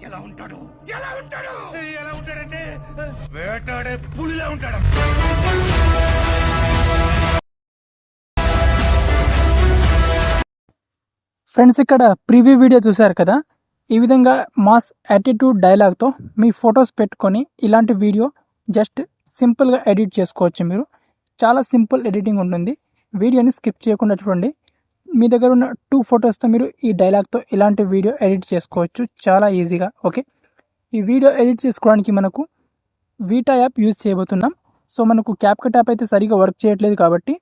ఎలా ఉంటాడు ఎలా ఉంటాడు ఎలా ఉంటాడంటే వేటాడే పులిలా ఉంటాడు. ఫ్రెండ్స్, ఇక్కడ ప్రివ్యూ వీడియో చూశారు కదా. ఈ విధంగా మాస్ యాటిట్యూడ్ డైలాగ్తో మీ ఫొటోస్ పెట్టుకొని ఇలాంటి వీడియో జస్ట్ సింపుల్గా ఎడిట్ చేసుకోవచ్చు. మీరు చాలా సింపుల్ ఎడిటింగ్ ఉంటుంది. వీడియోని స్కిప్ చేయకుండా చూడండి. మీ దగ్గర ఉన్న 2 ఫొటోస్తో మీరు ఈ డైలాగ్తో ఇలాంటి వీడియో ఎడిట్ చేసుకోవచ్చు చాలా ఈజీగా. ఓకే, ఈ వీడియో ఎడిట్ చేసుకోవడానికి మనకు వీటా యాప్ యూజ్ చేయబోతున్నాం. సో మనకు క్యాప్కట్ యాప్ అయితే సరిగా వర్క్ చేయట్లేదు కాబట్టి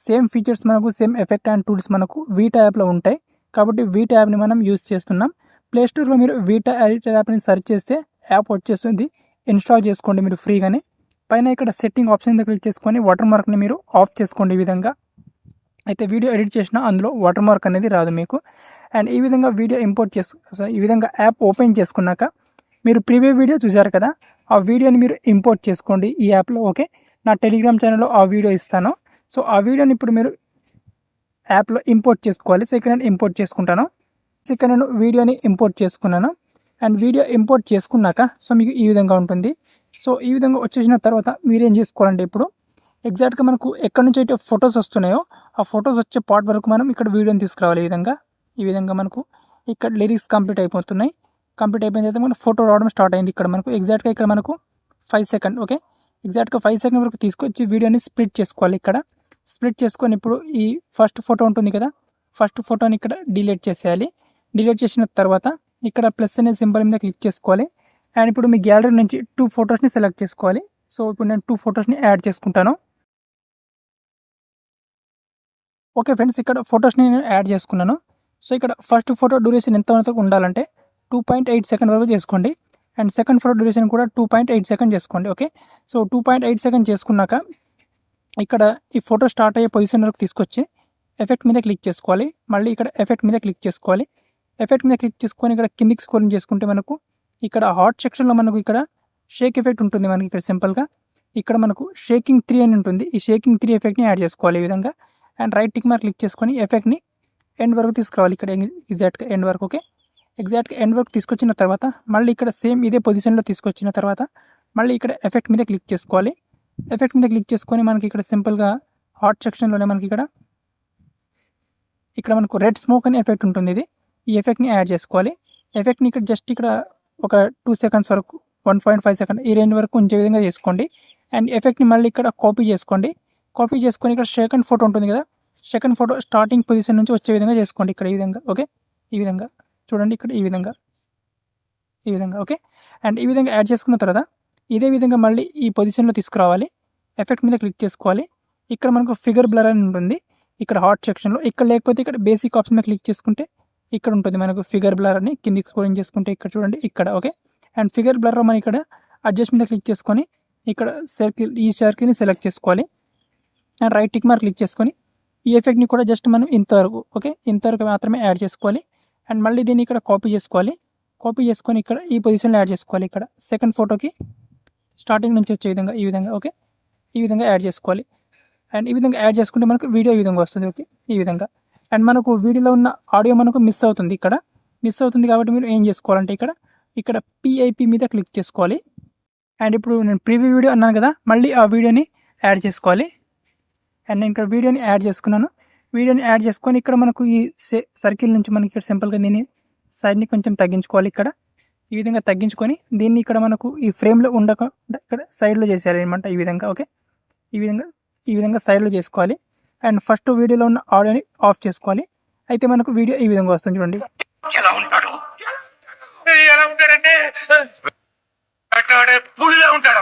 సేమ్ ఫీచర్స్ మనకు సేమ్ ఎఫెక్ట్ అండ్ టూల్స్ మనకు వీటా యాప్లో ఉంటాయి. కాబట్టి వీటా యాప్ని మనం యూజ్ చేస్తున్నాం. ప్లేస్టోర్లో మీరు వీటా ఎడిటర్ యాప్ని సెర్చ్ చేస్తే యాప్ వచ్చేస్తుంది. ఇన్స్టాల్ చేసుకోండి మీరు ఫ్రీగానే. పైన ఇక్కడ సెట్టింగ్ ఆప్షన్ మీద క్లిక్ చేసుకొని వాటర్ మార్క్ని మీరు ఆఫ్ చేసుకోండి. ఈ విధంగా అయితే వీడియో ఎడిట్ చేసినా అందులో వాటర్ మార్క్ అనేది రాదు మీకు. అండ్ ఈ విధంగా వీడియో ఈ విధంగా యాప్ ఓపెన్ చేసుకున్నాక మీరు ప్రీవియూ వీడియో చూశారు కదా, ఆ వీడియోని మీరు ఇంపోర్ట్ చేసుకోండి ఈ యాప్లో. ఓకే, నా టెలిగ్రామ్ ఛానల్లో ఆ వీడియో ఇస్తాను. సో ఆ వీడియోని ఇప్పుడు మీరు యాప్లో ఇంపోర్ట్ చేసుకోవాలి. సో ఇక్కడ నేను ఇంపోర్ట్ చేసుకుంటాను. ఇక్కడ నేను వీడియోని ఇంపోర్ట్ చేసుకున్నాను. అండ్ వీడియో ఇంపోర్ట్ చేసుకున్నాక సో మీకు ఈ విధంగా ఉంటుంది. సో ఈ విధంగా వచ్చేసిన తర్వాత మీరేం చేసుకోవాలంటే ఇప్పుడు ఎగ్జాక్ట్గా మనకు ఎక్కడి నుంచి అయితే ఫొటోస్ వస్తున్నాయో ఆ ఫొటోస్ వచ్చే పార్ట్ వరకు మనం ఇక్కడ వీడియోని తీసుకురావాలి. ఈ విధంగా మనకు ఇక్కడ లిరిక్స్ కంప్లీట్ అయిపోతున్నాయి. కంప్లీట్ అయిపోయిన తర్వాత మనకు ఫోటో రావడం స్టార్ట్ అయింది. ఇక్కడ మనకు ఎగ్జాక్ట్గా ఇక్కడ మనకు 5 సెకండ్. ఓకే, ఎగ్జాక్ట్గా 5 సెకండ్ వరకు తీసుకొచ్చి వీడియోని స్ప్లిట్ చేసుకోవాలి. ఇక్కడ స్ప్లిట్ చేసుకొని ఇప్పుడు ఈ ఫస్ట్ ఫోటో ఉంటుంది కదా, ఫస్ట్ ఫోటోని ఇక్కడ డిలీట్ చేసేయాలి. డిలీట్ చేసిన తర్వాత ఇక్కడ ప్లస్ అనే సింబల్ మీద క్లిక్ చేసుకోవాలి. అండ్ ఇప్పుడు మీ గ్యాలరీ నుంచి 2 ఫొటోస్ని సెలెక్ట్ చేసుకోవాలి. సో ఇప్పుడు నేను 2 ఫొటోస్ని యాడ్ చేసుకుంటాను. ఓకే ఫ్రెండ్స్, ఇక్కడ ఫొటోస్ని నేను యాడ్ చేసుకున్నాను. సో ఇక్కడ ఫస్ట్ ఫోటో డ్యూరేషన్ ఎంత వరకు ఉండాలంటే 2.8 సెకండ్ వరకు చేసుకోండి. అండ్ సెకండ్ ఫోటో డ్యూరేషన్ కూడా 2.8 సెకండ్ చేసుకోండి. ఓకే, సో 2.8 సెకండ్ చేసుకున్నాక ఇక్కడ ఈ ఫోటో స్టార్ట్ అయ్యే పొజిషన్ వరకు తీసుకొచ్చి ఎఫెక్ట్ మీద క్లిక్ చేసుకోవాలి. మళ్ళీ ఇక్కడ ఎఫెక్ట్ మీద క్లిక్ చేసుకోవాలి. ఎఫెక్ట్ మీద క్లిక్ చేసుకొని ఇక్కడ కిందికి స్క్రోలింగ్ చేసుకుంటే మనకు ఇక్కడ హాట్ సెక్షన్లో మనకు ఇక్కడ షేక్ ఎఫెక్ట్ ఉంటుంది. మనకి ఇక్కడ సింపుల్గా ఇక్కడ మనకు షేకింగ్ 3 అని ఉంటుంది. ఈ షేకింగ్ 3 ఎఫెక్ట్ని యాడ్ చేసుకోవాలి ఈ విధంగా. And right tick mark click చేసుకొని ఎఫెక్ట్ని ఎండ్ వరకు తీసుకురావాలి. ఇక్కడ ఎగ్జాక్ట్గా ఎండ్ వరకు. ఓకే, ఎగ్జాక్ట్గా ఎండ్ వరకు తీసుకొచ్చిన తర్వాత మళ్ళీ ఇక్కడ సేమ్ ఇదే పొజిషన్లో తీసుకొచ్చిన తర్వాత మళ్ళీ ఇక్కడ ఎఫెక్ట్ మీద క్లిక్ చేసుకోవాలి. ఎఫెక్ట్ మీద క్లిక్ చేసుకొని మనకి ఇక్కడ సింపుల్గా హాట్ సెక్షన్లోనే మనకి ఇక్కడ మనకు రెడ్ స్మోక్ అనే ఎఫెక్ట్ ఉంటుంది. ఈ ఎఫెక్ట్ని యాడ్ చేసుకోవాలి. ఎఫెక్ట్ని ఇక్కడ జస్ట్ ఇక్కడ ఒక 2 సెకండ్స్ వరకు 1.5 సెకండ్ ఈ రేంజ్ వరకు ఉంచే విధంగా చేసుకోండి. అండ్ ఎఫెక్ట్ని మళ్ళీ ఇక్కడ కాపీ చేసుకోండి. కాపీ చేసుకొని ఇక్కడ సెకండ్ ఫోటో ఉంటుంది కదా, సెకండ్ ఫోటో స్టార్టింగ్ పొజిషన్ నుంచి వచ్చే విధంగా చేసుకోండి. ఇక్కడ ఈ విధంగా. ఓకే, ఈ విధంగా చూడండి. ఇక్కడ ఈ విధంగా. ఓకే, అండ్ ఈ విధంగా యాడ్ చేసుకున్న తర్వాత ఇదే విధంగా మళ్ళీ ఈ పొజిషన్లో తీసుకురావాలి. ఎఫెక్ట్ మీద క్లిక్ చేసుకోవాలి. ఇక్కడ మనకు ఫిగర్ బ్లర్ అని ఉంటుంది ఇక్కడ హాట్ సెక్షన్లో. ఇక్కడ లేకపోతే ఇక్కడ బేసిక్ ఆప్షన్ మీద క్లిక్ చేసుకుంటే ఇక్కడ ఉంటుంది మనకు ఫిగర్ బ్లర్ అని. కిందికి స్క్రోలింగ్ చేసుకుంటే ఇక్కడ చూడండి ఇక్కడ. ఓకే, అండ్ ఫిగర్ బ్లర్లో మనం ఇక్కడ అడ్జస్ట్ మీద క్లిక్ చేసుకొని ఇక్కడ ఈ సర్కిల్ని సెలెక్ట్ చేసుకోవాలి. And right tick mark click చేసుకొని ఈ ఎఫెక్ట్ని కూడా జస్ట్ మనం ఇంతవరకు. ఓకే, ఇంతవరకు మాత్రమే యాడ్ చేసుకోవాలి. అండ్ మళ్ళీ దీన్ని ఇక్కడ కాపీ చేసుకోవాలి. కాపీ చేసుకొని ఇక్కడ ఈ పొజిషన్లో యాడ్ చేసుకోవాలి. ఇక్కడ సెకండ్ ఫోటోకి స్టార్టింగ్ నుంచి వచ్చే విధంగా ఈ విధంగా. ఓకే, ఈ విధంగా యాడ్ చేసుకోవాలి. అండ్ ఈ విధంగా యాడ్ చేసుకుంటే మనకు వీడియో ఈ విధంగా వస్తుంది. ఓకే, ఈ విధంగా. అండ్ మనకు వీడియోలో ఉన్న ఆడియో మనకు మిస్ అవుతుంది. ఇక్కడ మిస్ అవుతుంది కాబట్టి మీరు ఏం చేసుకోవాలంటే ఇక్కడ PIP మీద క్లిక్ చేసుకోవాలి. అండ్ ఇప్పుడు నేను ప్రీవ్యూ వీడియో అన్నాను కదా, మళ్ళీ ఆ వీడియోని యాడ్ చేసుకోవాలి. అండ్ నేను ఇక్కడ వీడియోని యాడ్ చేసుకున్నాను. వీడియోని యాడ్ చేసుకొని ఇక్కడ మనకు ఈ సర్కిల్ నుంచి మనకి ఇక్కడ సింపుల్గా దీన్ని సైడ్ని కొంచెం తగ్గించుకోవాలి. ఇక్కడ ఈ విధంగా తగ్గించుకొని దీన్ని ఇక్కడ మనకు ఈ ఫ్రేమ్లో ఉండకుండా ఇక్కడ సైడ్లో చేసేయాలి అనమాట. ఈ విధంగా. ఓకే, ఈ విధంగా సైడ్లో చేసుకోవాలి. అండ్ ఫస్ట్ వీడియోలో ఉన్న ఆడియోని ఆఫ్ చేసుకోవాలి. అయితే మనకు వీడియో ఈ విధంగా వస్తుంది చూడండి. ఎలా ఉంటాడు ఎలా ఉంటాడంటే వేటాడే పులిలా ఉంటాడు.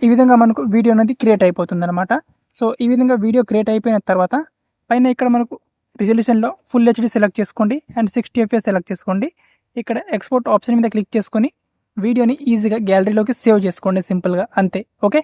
ఈ విధంగా మనకు వీడియో అనేది క్రియేట్ అయిపోతుంది అనమాట. సో ఈ విధంగా వీడియో క్రియేట్ అయిపోయిన తర్వాత పైన ఇక్కడ మనకు రిజల్యూషన్లో ఫుల్ HD సెలెక్ట్ చేసుకోండి. అండ్ 60 FPS సెలెక్ట్ చేసుకోండి. ఇక్కడ ఎక్స్పోర్ట్ ఆప్షన్ మీద క్లిక్ చేసుకొని వీడియోని ఈజీగా గ్యాలరీలోకి సేవ్ చేసుకోండి సింపుల్గా. అంతే. ఓకే.